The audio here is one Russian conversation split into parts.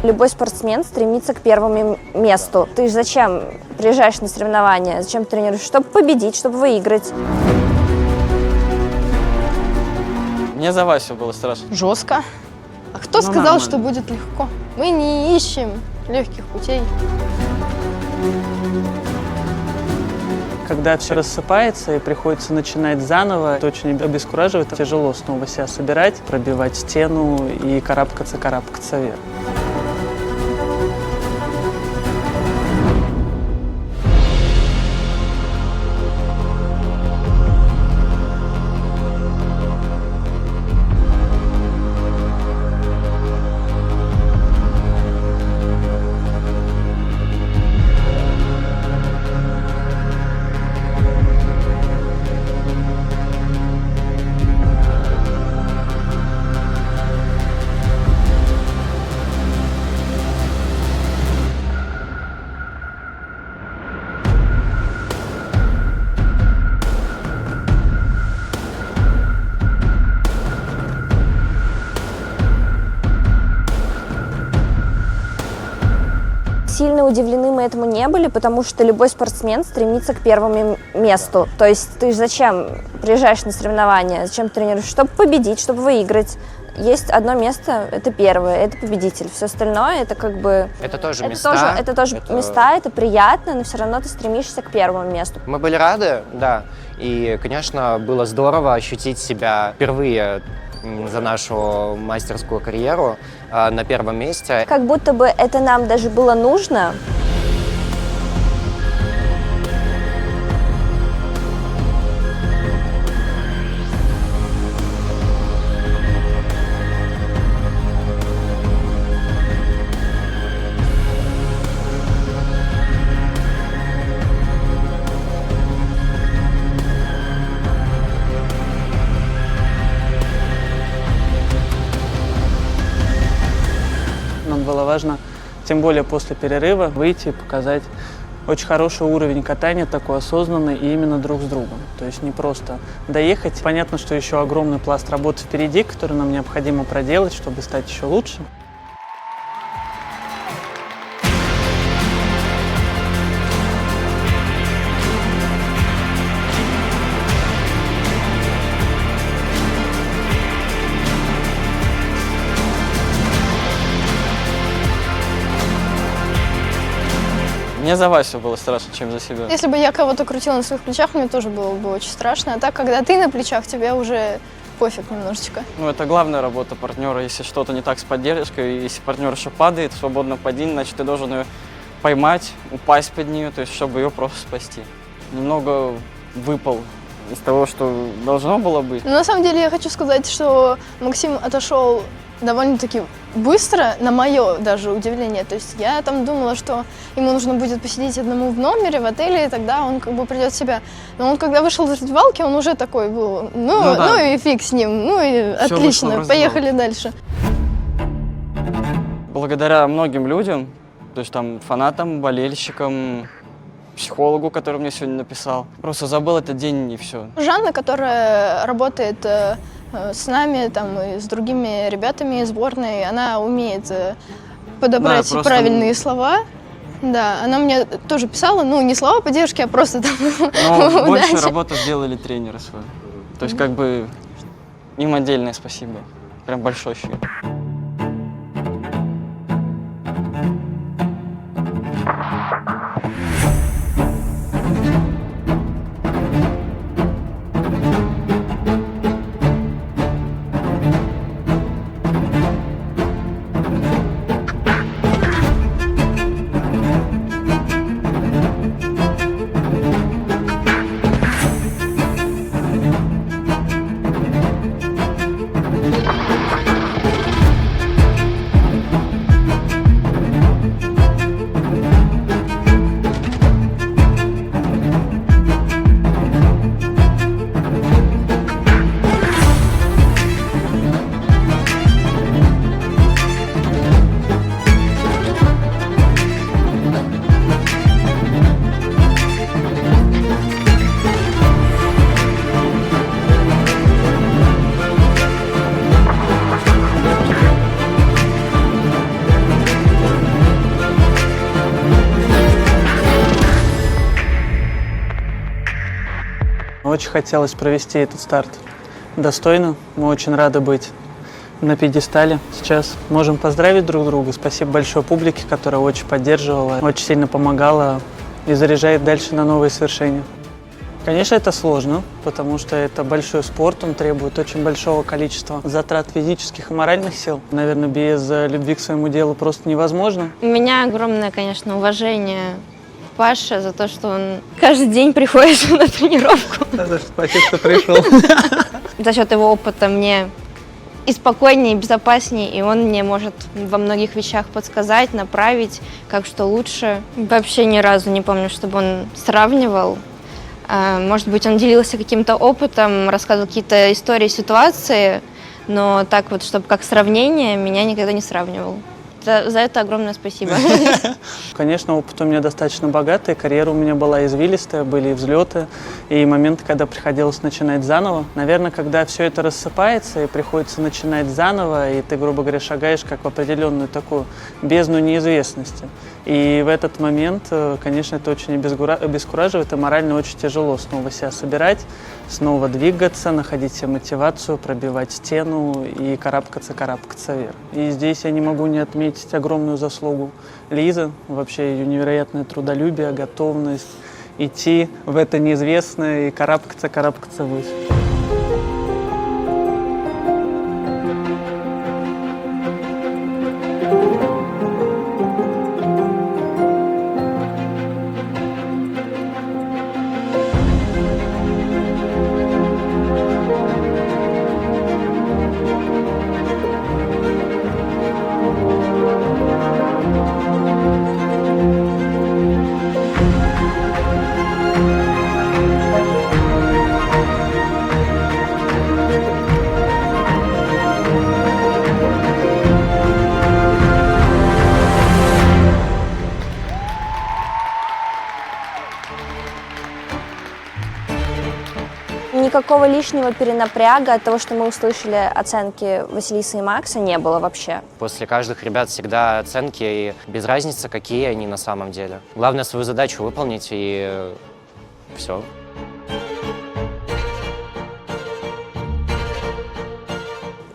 Любой спортсмен стремится к первому месту. Ты же зачем приезжаешь на соревнования, зачем тренируешь? Чтобы победить, чтобы выиграть. Мне за Васю было страшно. Жестко. А кто сказал, нормально. что будет легко? Мы не ищем легких путей. Когда все рассыпается и приходится начинать заново, это очень обескураживает. Тяжело снова себя собирать, пробивать стену и карабкаться вверх. Сильно удивлены мы этому не были, потому что любой спортсмен стремится к первому месту. То есть ты же зачем приезжаешь на соревнования, зачем тренируешь? Чтобы победить, чтобы выиграть. Есть одно место, это первое, это победитель. Все остальное это как бы... Это тоже места, это приятно, но все равно ты стремишься к первому месту. Мы были рады, да. И, конечно, было здорово ощутить себя впервые за нашу мастерскую карьеру на первом месте. Как будто бы это нам даже было нужно. Нам было важно, тем более после перерыва, выйти и показать очень хороший уровень катания, такой осознанный и именно друг с другом. То есть не просто доехать. Понятно, что еще огромный пласт работы впереди, который нам необходимо проделать, чтобы стать еще лучше. Мне за Васю было страшно, чем за себя. Если бы я кого-то крутила на своих плечах, мне тоже было бы очень страшно. А так, когда ты на плечах, тебе уже пофиг немножечко. Ну, это главная работа партнера. Если что-то не так с поддержкой, если партнер еще падает в свободном падении, значит, ты должен ее поймать, упасть под нее, то есть, чтобы ее просто спасти. Немного выпал из того, что должно было быть. Но на самом деле я хочу сказать, что Максим отошел довольно-таки быстро, на мое даже удивление. То есть я там думала, что ему нужно будет посидеть одному в номере, в отеле, и тогда он как бы придет в себя. Но он, когда вышел из раздевалки, он уже такой был, ну и фиг с ним, ну и Всё отлично, поехали дальше. Благодаря многим людям, то есть там фанатам, болельщикам, психологу, который мне сегодня написал, просто забыл этот день и все. Жанна, которая работает с нами там, и с другими ребятами из сборной, она умеет подобрать правильные слова. Да, она мне тоже писала, ну, не слова поддержки, а просто там... Но большую работу сделали тренеры свои. То есть как бы им отдельное спасибо. Прям большое. Очень хотелось провести этот старт достойно. Мы очень рады быть на пьедестале. Сейчас можем поздравить друг друга. Спасибо большое публике, которая очень поддерживала, очень сильно помогала и заряжает дальше на новые свершения. Конечно, это сложно, потому что это большой спорт, он требует очень большого количества затрат физических и моральных сил. Наверное, без любви к своему делу просто невозможно. У меня огромное, конечно, уважение к Паше за то, что он каждый день приходит на тренировку. Спасибо, что пришел. За счет его опыта мне и спокойнее, и безопаснее, и он мне может во многих вещах подсказать, направить, как что лучше. Вообще ни разу не помню, чтобы он сравнивал. Может быть, он делился каким-то опытом, рассказывал какие-то истории, ситуации, но так вот, чтобы как сравнение, меня никогда не сравнивал. За это огромное спасибо. Конечно, опыт у меня достаточно богатый, карьера у меня была извилистая, были и взлеты, и моменты, когда приходилось начинать заново. Наверное, когда все это рассыпается и приходится начинать заново, и ты, грубо говоря, шагаешь как в определенную такую бездну неизвестности. И в этот момент, конечно, это очень обескураживает и морально очень тяжело снова себя собирать, снова двигаться, находить себе мотивацию, пробивать стену и карабкаться вверх. И здесь я не могу не отметить огромную заслугу Лизы, вообще ее невероятное трудолюбие, готовность идти в это неизвестное и карабкаться выше. Никакого лишнего перенапряга от того, что мы услышали оценки Василисы и Макса, не было вообще. После каждых ребят всегда оценки, и без разницы, какие они на самом деле. Главное свою задачу выполнить, и все.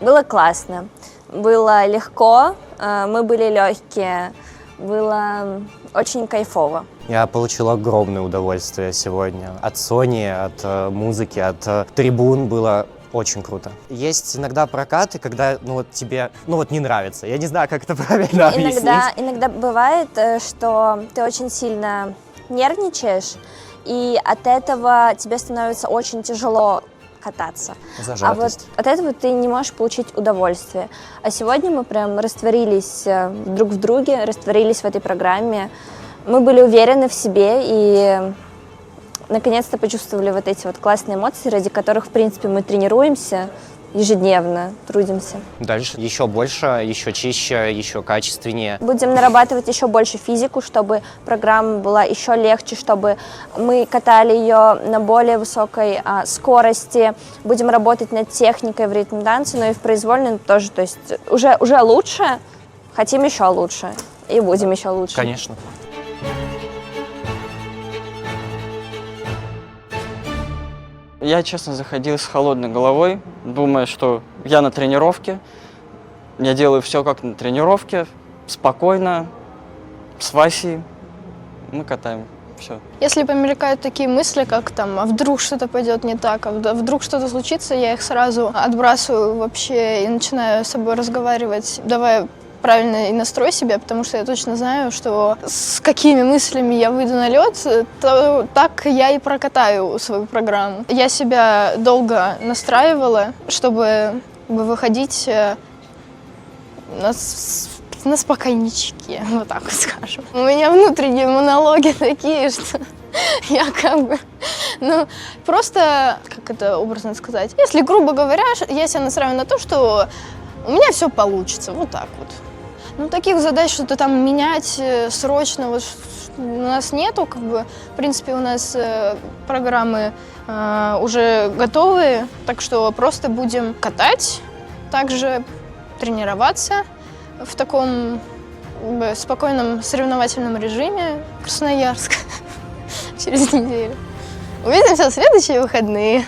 Было классно, было легко, мы были легкие, было очень кайфово. Я получил огромное удовольствие сегодня. От Сони, от музыки, от трибун было очень круто. Есть иногда прокаты, когда тебе не нравится. Я не знаю, как это правильно объяснить. Иногда бывает, что ты очень сильно нервничаешь, и от этого тебе становится очень тяжело кататься. Зажатость. А вот от этого ты не можешь получить удовольствие. А сегодня мы прям растворились друг в друге, растворились в этой программе. Мы были уверены в себе и наконец-то почувствовали вот эти вот классные эмоции, ради которых, в принципе, мы тренируемся ежедневно, трудимся. Дальше еще больше, еще чище, еще качественнее. Будем нарабатывать еще больше физику, чтобы программа была еще легче, чтобы мы катали ее на более высокой скорости. Будем работать над техникой в ритм-дансе, но и в произвольном тоже. То есть уже лучше, хотим еще лучше и будем еще лучше. Конечно. Я, честно, заходил с холодной головой, думая, что я на тренировке, я делаю все как на тренировке, спокойно, с Васей, мы катаем, все. Если помелькают такие мысли, как там, а вдруг что-то пойдет не так, а вдруг что-то случится, я их сразу отбрасываю вообще и начинаю с собой разговаривать, давай правильный настрой себе, потому что я точно знаю, что с какими мыслями я выйду на лед, то так я и прокатаю свою программу. Я себя долго настраивала, чтобы выходить на спокойничке, вот так вот скажем. У меня внутренние монологи такие, что я просто, как это образно сказать, если, грубо говоря, я себя настраиваю на то, что у меня все получится, вот так вот. Таких задач, что-то там менять срочно, вот у нас нету, в принципе, у нас программы уже готовы, так что просто будем катать, также тренироваться в таком спокойном соревновательном режиме. Красноярск через неделю. Увидимся в следующие выходные.